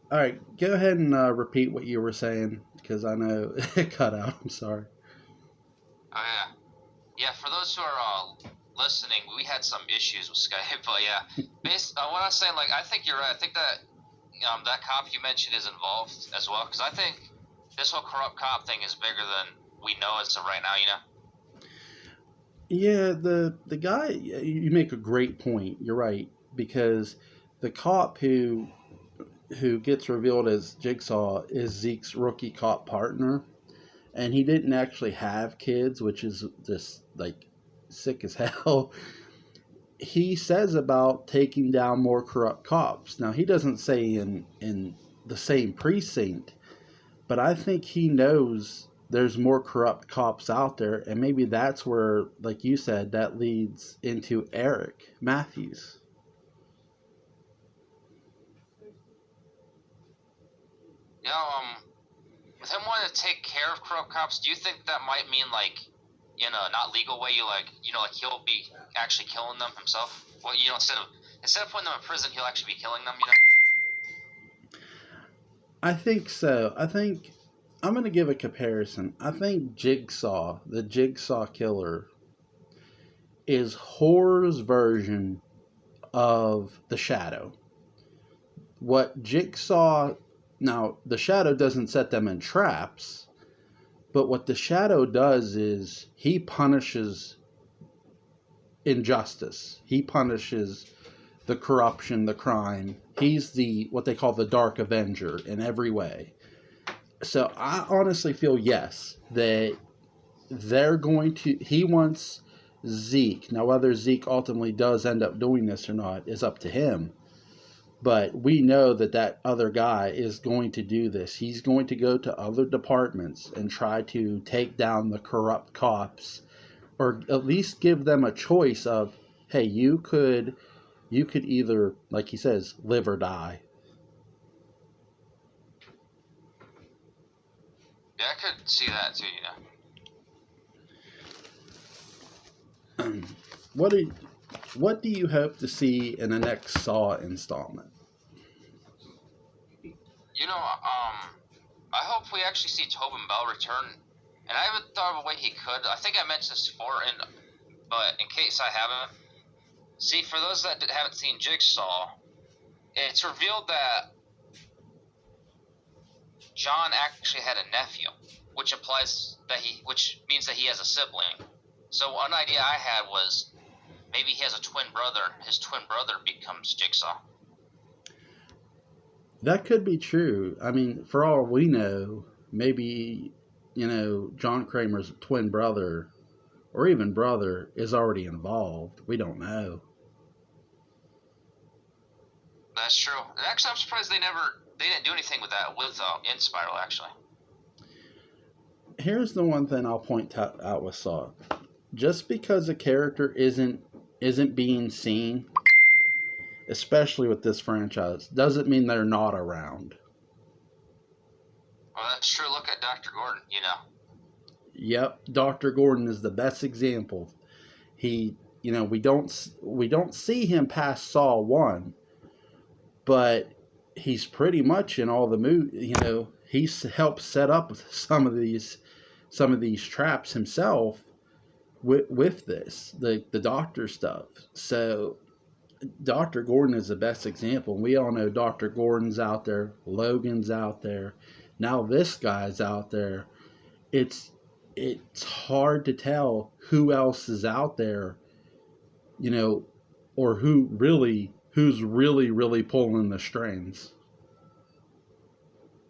All right, go ahead and repeat what you were saying because I know it cut out. I'm sorry. Oh yeah, yeah. For those who are listening, we had some issues with Skype, but yeah. Based on what I was saying, like I think you're right. I think that that cop you mentioned is involved as well, because I think this whole corrupt cop thing is bigger than we know as of right now. Yeah, the guy, you make a great point. You're right because the cop who gets revealed as Jigsaw is Zeke's rookie cop partner, and he didn't actually have kids, which is just like sick as hell. He says about taking down more corrupt cops. Now he doesn't say in the same precinct, but I think he knows there's more corrupt cops out there, and maybe that's where, like you said, that leads into Eric Matthews. You know, with him wanting to take care of corrupt cops, do you think that might mean like in a not legal way, like he'll be actually killing them himself? Well, instead of putting them in prison, he'll actually be killing them. I think so. I think I'm going to give a comparison. I think Jigsaw, the Jigsaw killer, is horror's version of the Shadow. What Jigsaw, now the Shadow doesn't set them in traps, but what the Shadow does is he punishes injustice. He punishes the corruption, the crime. He's the what they call the Dark Avenger in every way. So I honestly feel yes that they're going to. He wants Zeke. Now, whether Zeke ultimately does end up doing this or not is up to him. But we know that that other guy is going to do this. He's going to go to other departments and try to take down the corrupt cops, or at least give them a choice of, hey, you could either, like he says, live or die. Yeah, I could see that too. what do what do you hope to see in the next Saw installment? I hope we actually see Tobin Bell return, and I haven't thought of a way he could. I think I mentioned this before, but in case I haven't, see, for those that haven't seen Jigsaw, it's revealed that John actually had a nephew, which means that he has a sibling. So one idea I had was maybe he has a twin brother. His twin brother becomes Jigsaw. That could be true. I mean, for all we know, maybe John Kramer's twin brother or even brother is already involved. We don't know. That's true. And actually, I'm surprised they didn't do anything with that with in Spiral actually. Here's the one thing I'll point out with Saw. Just because a character isn't being seen, especially with this franchise, doesn't mean they're not around. Well, that's true. Look at Dr. Gordon. Yep, Dr. Gordon is the best example. He, we don't see him past Saw 1, but he's pretty much in all the movies. He's helped set up some of these traps himself with this the doctor stuff. So Dr. Gordon is the best example. We all know Dr. Gordon's out there, Logan's out there, now this guy's out there. It's hard to tell who else is out there, you know, or who's really pulling the strings.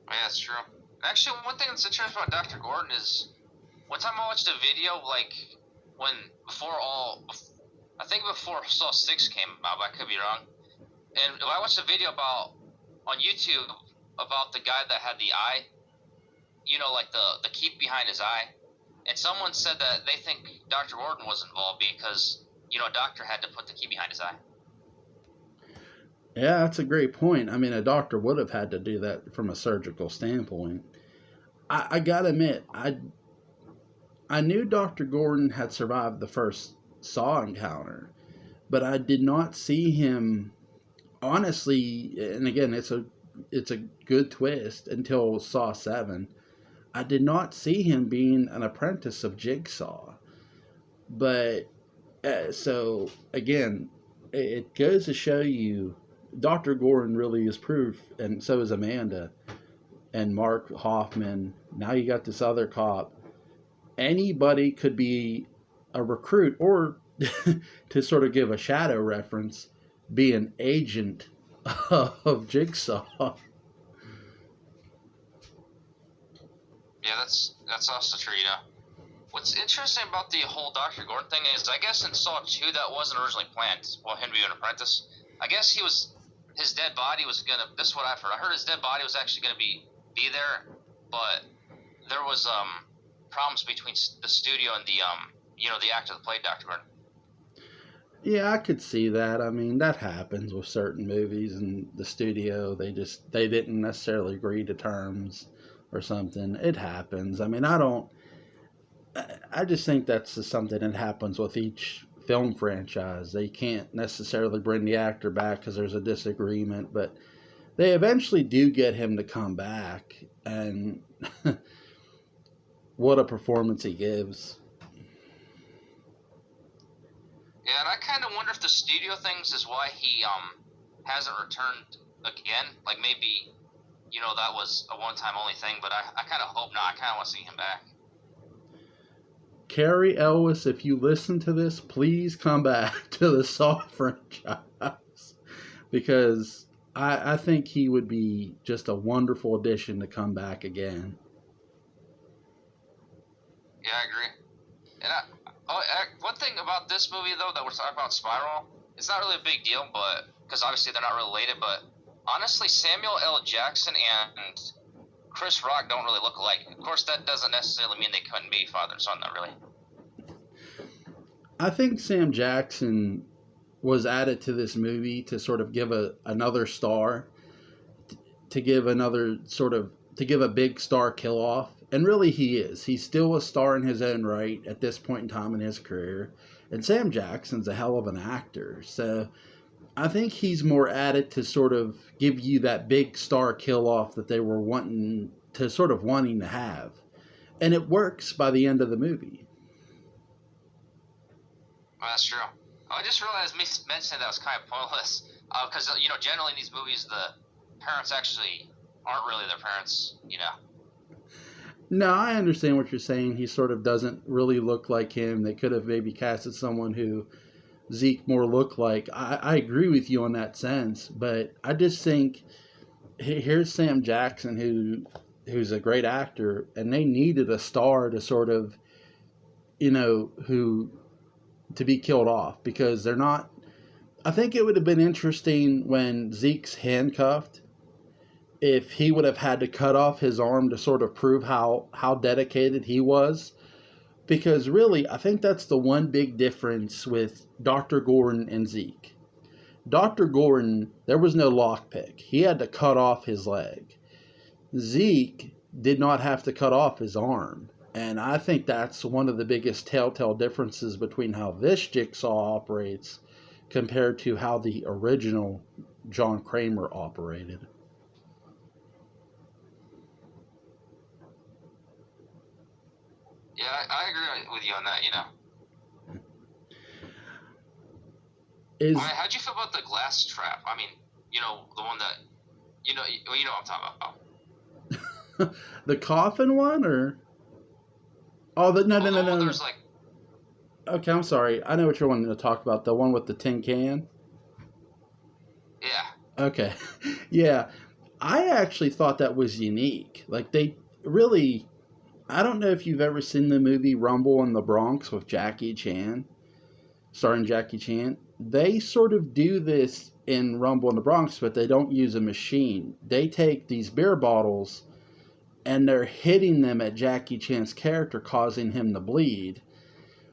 Yeah, that's true. Actually, one thing that's interesting about Dr. Gordon is one time I watched a video like when I think before Saw 6 came out, but I could be wrong. And I watched a video on YouTube about the guy that had the eye, like the key behind his eye. And someone said that they think Dr. Gordon was involved because, a doctor had to put the key behind his eye. Yeah, that's a great point. I mean, a doctor would have had to do that from a surgical standpoint. I gotta admit, I knew Dr. Gordon had survived the first Saw encounter, but I did not see him honestly. And again, it's a it's a good twist until Saw 7. I did not see him being an apprentice of Jigsaw. But so again, it goes to show you Dr. Gordon really is proof, and so is Amanda and Mark Hoffman. Now you got this other cop. Anybody could be a recruit, or to sort of give a shadow reference, be an agent of Jigsaw. Yeah, that's also true. What's interesting about the whole Dr. Gordon thing is, I guess in Saw 2 that wasn't originally planned. Well, him being an apprentice, I guess his dead body was gonna. This is what I've heard. I heard his dead body was actually gonna be there, but there was problems between the studio and the actor that played Dr. Gordon. Yeah, I could see that. I mean, that happens with certain movies and the studio. They didn't necessarily agree to terms or something. It happens. I mean, I just think that's just something that happens with each film franchise. They can't necessarily bring the actor back because there's a disagreement, but they eventually do get him to come back, and what a performance he gives. Yeah, and I kind of wonder if the studio things is why he hasn't returned again. Like maybe that was a one-time only thing, but I kind of hope not. I kind of want to see him back. Cary Elwes, if you listen to this, please come back to the Saw franchise, because I think he would be just a wonderful addition to come back again. Yeah, I agree. And one thing about this movie though that we're talking about, Spiral, it's not really a big deal, but because obviously they're not related. But honestly, Samuel L. Jackson and Chris Rock don't really look alike. Of course, that doesn't necessarily mean they couldn't be father and son, though, really. I think Sam Jackson was added to this movie to sort of give another star, to give a big star kill off. And really, he is. He's still a star in his own right at this point in time in his career. And Sam Jackson's a hell of an actor. So I think he's more added to sort of give you that big star kill off that they were wanting to have. And it works by the end of the movie. Well, that's true. I just realized me mentioning that was kind of pointless. Because, generally in these movies, the parents actually aren't really their parents, No, I understand what you're saying. He sort of doesn't really look like him. They could have maybe casted someone who Zeke more looked like. I agree with you on that sense, but I just think here's Sam Jackson who's a great actor, and they needed a star to sort of, who to be killed off, because they're not. I think it would have been interesting when Zeke's handcuffed, if he would have had to cut off his arm to sort of prove how dedicated he was. Because really, I think that's the one big difference with Dr. Gordon and Zeke. Dr. Gordon, there was no lockpick. He had to cut off his leg. Zeke did not have to cut off his arm. And I think that's one of the biggest telltale differences between how this Jigsaw operates compared to how the original John Kramer operated. Yeah, I agree with you on that, how'd you feel about the glass trap? I mean, the one that, what I'm talking about. The coffin one, or? Oh, no. There's like... Okay, I'm sorry. I know what you're wanting to talk about. The one with the tin can? Yeah. Okay. Yeah. I actually thought that was unique. Like, they really... I don't know if you've ever seen the movie Rumble in the Bronx with Jackie Chan, starring Jackie Chan. They sort of do this in Rumble in the Bronx, but they don't use a machine. They take these beer bottles and they're hitting them at Jackie Chan's character, causing him to bleed.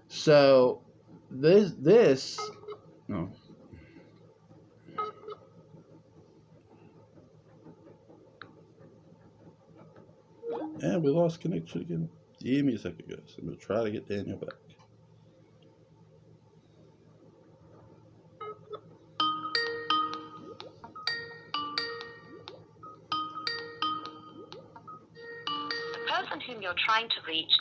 So this oh. And we lost connection again. Give me a second, guys. I'm going to try to get Daniel back. person whom you're trying to reach